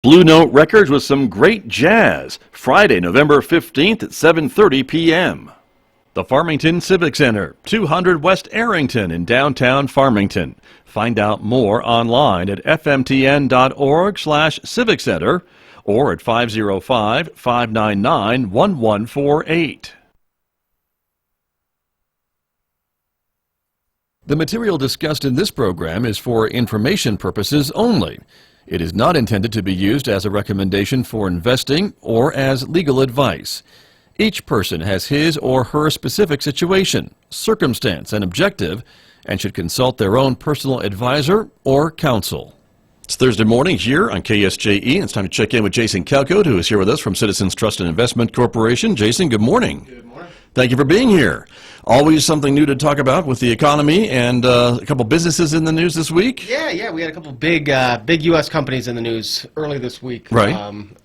Blue Note Records with some great jazz, Friday, November 15th at 7:30 p.m. The Farmington Civic Center, 200 West Arrington in downtown Farmington. Find out more online at fmtn.org/civic center or at 505-599-1148. The material discussed in this program is for information purposes only. It is not intended to be used as a recommendation for investing or as legal advice. Each person has his or her specific situation, circumstance, and objective, and should consult their own personal advisor or counsel. It's Thursday morning here on KSJE, and it's time to check in with Jason Calcote, who is here with us from Citizens Trust and Investment Corporation. Jason, good morning. Good morning. Thank you for being here. Always something new to talk about with the economy, and a couple businesses in the news this week. Yeah, we had a couple big U.S. companies in the news early this week. Right.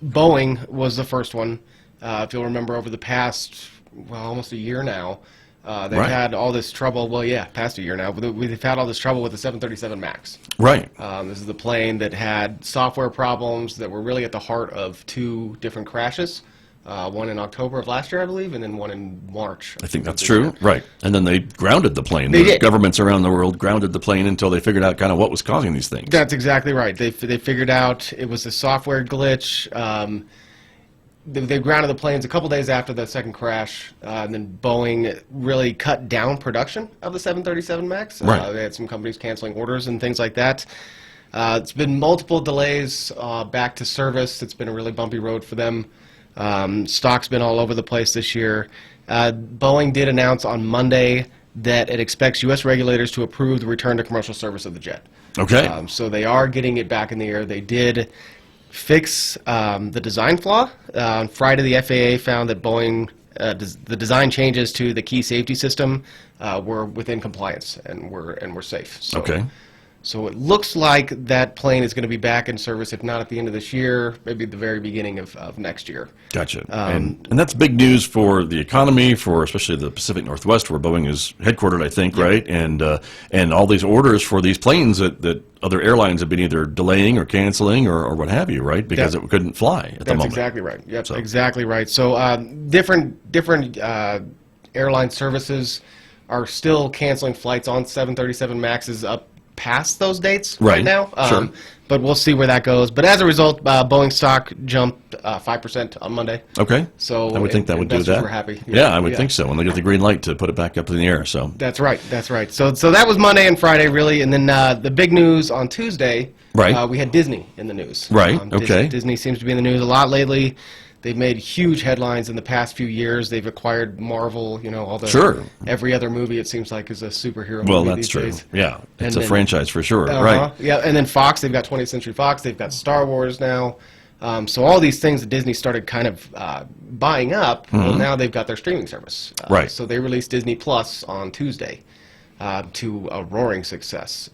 Boeing was the first one. If you'll remember, over the past, almost a year now, they've had all this trouble. Well, yeah, past a year now. We've had all this trouble with the 737 MAX. Right. This is the plane that had software problems that were really at the heart of two different crashes. One in October of last year, I believe, and then one in March. I think that's true. Right. And then they grounded the plane. They did. Governments around the world grounded the plane until they figured out kind of what was causing these things. That's exactly right. They figured out it was a software glitch. They grounded the planes a couple days after the second crash, and then Boeing really cut down production of the 737 MAX. Right. They had some companies canceling orders and things like that. It's been multiple delays back to service. It's been a really bumpy road for them. Stock's been all over the place this year. Boeing did announce on Monday that it expects U.S. regulators to approve the return to commercial service of the jet. Okay. So they are getting it back in the air. They did fix the design flaw. On Friday, the FAA found that Boeing, the design changes to the key safety system were within compliance and were safe. So, Okay. So it looks like that plane is going to be back in service, if not at the end of this year, maybe at the very beginning of next year. Gotcha. And that's big news for the economy, for especially the Pacific Northwest, where Boeing is headquartered, I think, right? And all these orders for these planes that other airlines have been either delaying or canceling or what have you, right? Because it couldn't fly at the moment. That's exactly right. Yep, exactly right. So different airline services are still canceling flights on 737 MAXs up past those dates right now. Sure. But we'll see where that goes. But as a result, Boeing stock jumped 5% on Monday. Okay. So I would think that would do that. We're happy. Yeah, I would think so. When they get the green light to put it back up in the air. So that's right. So that was Monday and Friday, really. And then the big news on Tuesday, we had Disney in the news. Right. Okay. Disney seems to be in the news a lot lately. They've made huge headlines in the past few years. They've acquired Marvel, all the every other movie it seems like is a superhero movie. Well, that's these true. days. Yeah, it's a franchise for sure. Right. Yeah, and then Fox, they've got 20th Century Fox. They've got Star Wars now. So all these things that Disney started kind of buying up, well, now they've got their streaming service. Right. So they released Disney Plus on Tuesday to a roaring success.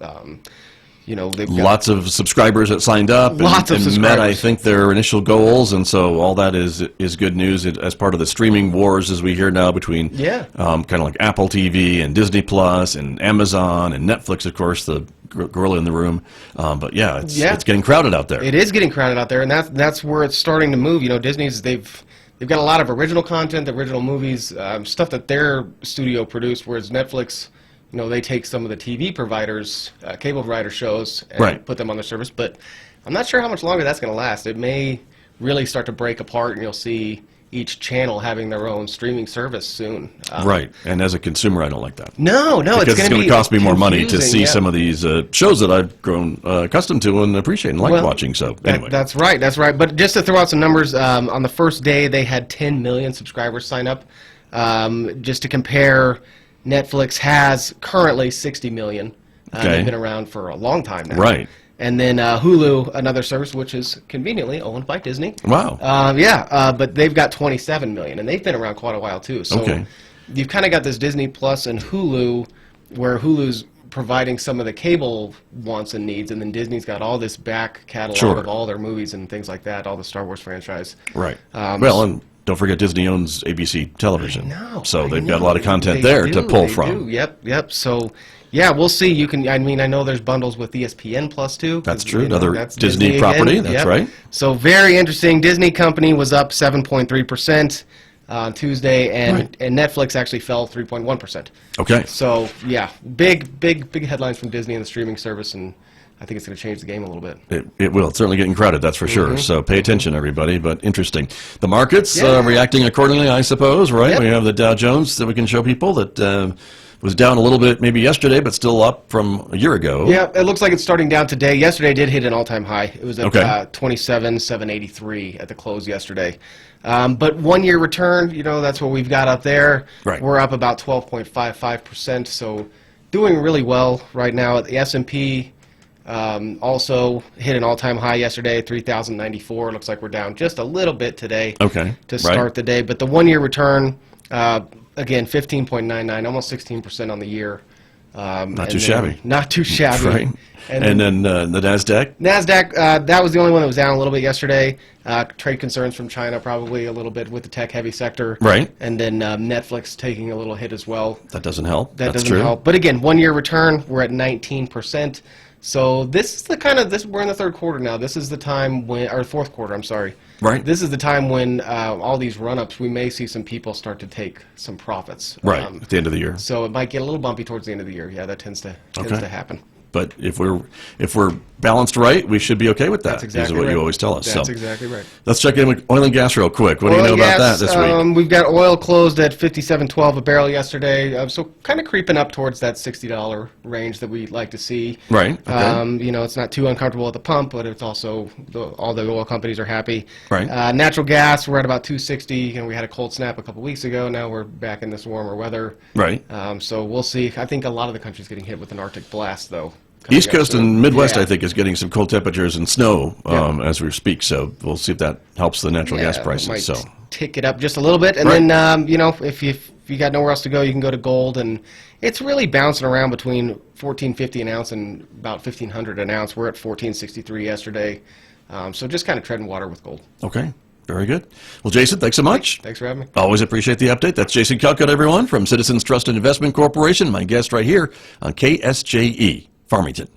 They've got lots of subscribers that signed up and met, I think, their initial goals, and so all that is good news as part of the streaming wars as we hear now between kind of like Apple TV and Disney Plus and Amazon and Netflix, of course, the gorilla in the room. But it's getting crowded out there. It is getting crowded out there, and that's where it's starting to move. Disney's they've got a lot of original content, original movies, stuff that their studio produced, whereas Netflix, they take some of the TV providers, cable provider shows, and put them on their service. But I'm not sure how much longer that's going to last. It may really start to break apart, and you'll see each channel having their own streaming service soon. Right. And as a consumer, I don't like that. No, because it's going to cost me more money to see yeah. some of these shows that I've grown accustomed to and appreciate and like watching. So anyway, that's right. But just to throw out some numbers, on the first day they had 10 million subscribers sign up. Just to compare, Netflix has currently 60 million. They've been around for a long time now. Right. And then Hulu, another service which is conveniently owned by Disney. Wow. But they've got 27 million, and they've been around quite a while too. So you've kind of got this Disney Plus and Hulu, where Hulu's providing some of the cable wants and needs, and then Disney's got all this back catalog of all their movies and things like that, all the Star Wars franchise. Right. And don't forget Disney owns ABC Television. I know, so they've got a lot of content there to pull from. Yep. So Yeah, we'll see. You can. I mean, I know there's bundles with ESPN Plus too. That's true. That's Disney again. property. That's Yep. right. So very interesting. Disney company was up 7.3% on Tuesday, and Netflix actually fell 3.1%. Okay. So yeah, big headlines from Disney and the streaming service, and I think it's going to change the game a little bit. It will. It's certainly getting crowded, that's for sure. So pay attention, everybody. But interesting. The markets reacting accordingly, I suppose, right? Yep. We have the Dow Jones that we can show people that was down a little bit maybe yesterday, but still up from a year ago. Yeah, it looks like it's starting down today. Yesterday did hit an all-time high. It was at 27,783 at the close yesterday. But one-year return, that's what we've got up there. Right. We're up about 12.55%, so doing really well right now. The S&P also hit an all-time high yesterday, 3,094. Looks like we're down just a little bit today to start the day. But the one-year return, again, 15.99, almost 16% on the year. Not too shabby. Not too shabby. Right. And then the NASDAQ? NASDAQ, that was the only one that was down a little bit yesterday. Trade concerns from China probably a little bit with the tech-heavy sector. Right. And then Netflix taking a little hit as well. That doesn't help. That That's doesn't true. help. But again, one-year return, we're at 19%. So this is the we're in the third quarter now. This is the time or fourth quarter, I'm sorry. Right. This is the time when all these run-ups, we may see some people start to take some profits. Right, at the end of the year. So it might get a little bumpy towards the end of the year. Yeah, that tends to happen. But if we're balanced right, we should be okay with that. That's exactly is what right. you always tell us. That's exactly right. Let's check in with oil and gas real quick. What do you know about that this week? We've got oil closed at $57.12 a barrel yesterday, so kind of creeping up towards that $60 range that we like to see. Right. Okay. It's not too uncomfortable at the pump, but it's also all the oil companies are happy. Right. Natural gas, we're at about $2.60, and we had a cold snap a couple weeks ago. Now we're back in this warmer weather. Right. So we'll see. I think a lot of the country's getting hit with an Arctic blast, though. East Coast and Midwest, I think, is getting some cold temperatures and snow as we speak. So we'll see if that helps the natural gas prices. Might so tick it up just a little bit, and then if you got nowhere else to go, you can go to gold, and it's really bouncing around between $14.50 an ounce and about $1,500 an ounce. We're at $14.63 yesterday, so just kind of treading water with gold. Okay. Very good. Well, Jason, thanks so much. Thanks for having me. Always appreciate the update. That's Jason Calcote, everyone, from Citizens Trust and Investment Corporation, my guest right here on KSJE, Farmington.